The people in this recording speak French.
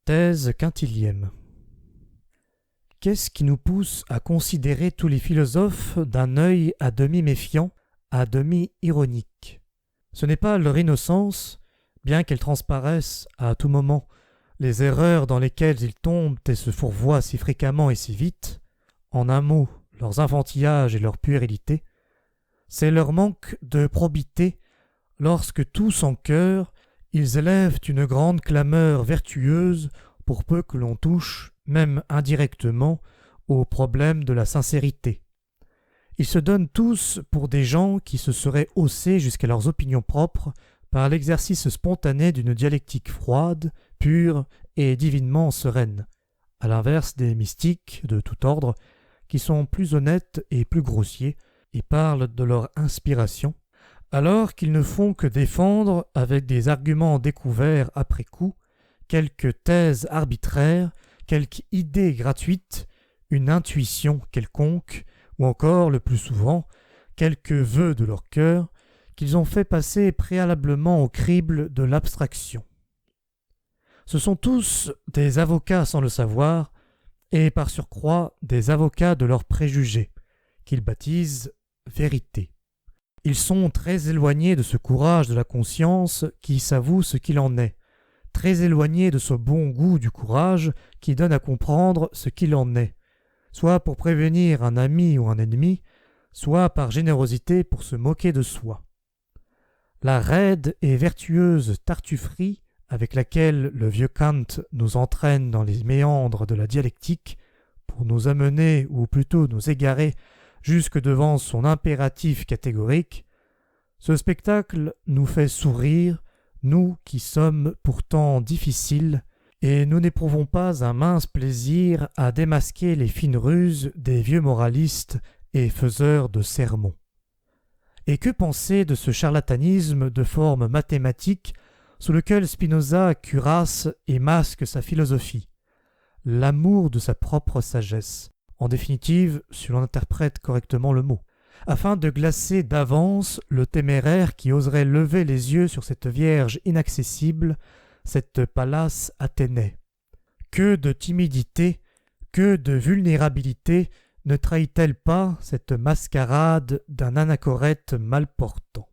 Thèse quintilième. Qu'est-ce qui nous pousse à considérer tous les philosophes d'un œil à demi méfiant, à demi ironique? Ce n'est pas leur innocence, bien qu'elles transparaissent à tout moment, les erreurs dans lesquelles ils tombent et se fourvoient si fréquemment et si vite, en un mot, leurs enfantillages et leur puérilité, c'est leur manque de probité lorsque tous en chœur ils élèvent une grande clameur vertueuse pour peu que l'on touche, même indirectement, au problème de la sincérité. Ils se donnent tous pour des gens qui se seraient haussés jusqu'à leurs opinions propres par l'exercice spontané d'une dialectique froide, pure et divinement sereine, à l'inverse des mystiques de tout ordre, qui sont plus honnêtes et plus grossiers, et parlent de leur inspiration, alors qu'ils ne font que défendre, avec des arguments découverts après coup, quelque thèse arbitraire, quelque idée gratuite, une intuition quelconque, ou encore, le plus souvent, quelque vœu de leur cœur, qu'ils ont fait passer préalablement au crible de l'abstraction. Ce sont tous des avocats sans le savoir, et par surcroît des avocats de leurs préjugés, qu'ils baptisent vérité. Ils sont très éloignés de ce courage de la conscience qui s'avoue ce qu'il en est, très éloignés de ce bon goût du courage qui donne à comprendre ce qu'il en est, soit pour prévenir un ami ou un ennemi, soit par générosité pour se moquer de soi. La raide et vertueuse tartufferie avec laquelle le vieux Kant nous entraîne dans les méandres de la dialectique, pour nous amener, ou plutôt nous égarer, jusque devant son impératif catégorique, ce spectacle nous fait sourire, nous qui sommes pourtant difficiles, et nous n'éprouvons pas un mince plaisir à démasquer les fines ruses des vieux moralistes et faiseurs de sermons. Et que penser de ce charlatanisme de forme mathématique sous lequel Spinoza cuirasse et masque sa philosophie? L'amour de sa propre sagesse, en définitive, si l'on interprète correctement le mot, afin de glacer d'avance le téméraire qui oserait lever les yeux sur cette Vierge inaccessible, cette Pallas Athénée. Que de timidité, que de vulnérabilité ne trahit-elle pas cette mascarade d'un anachorète mal portant?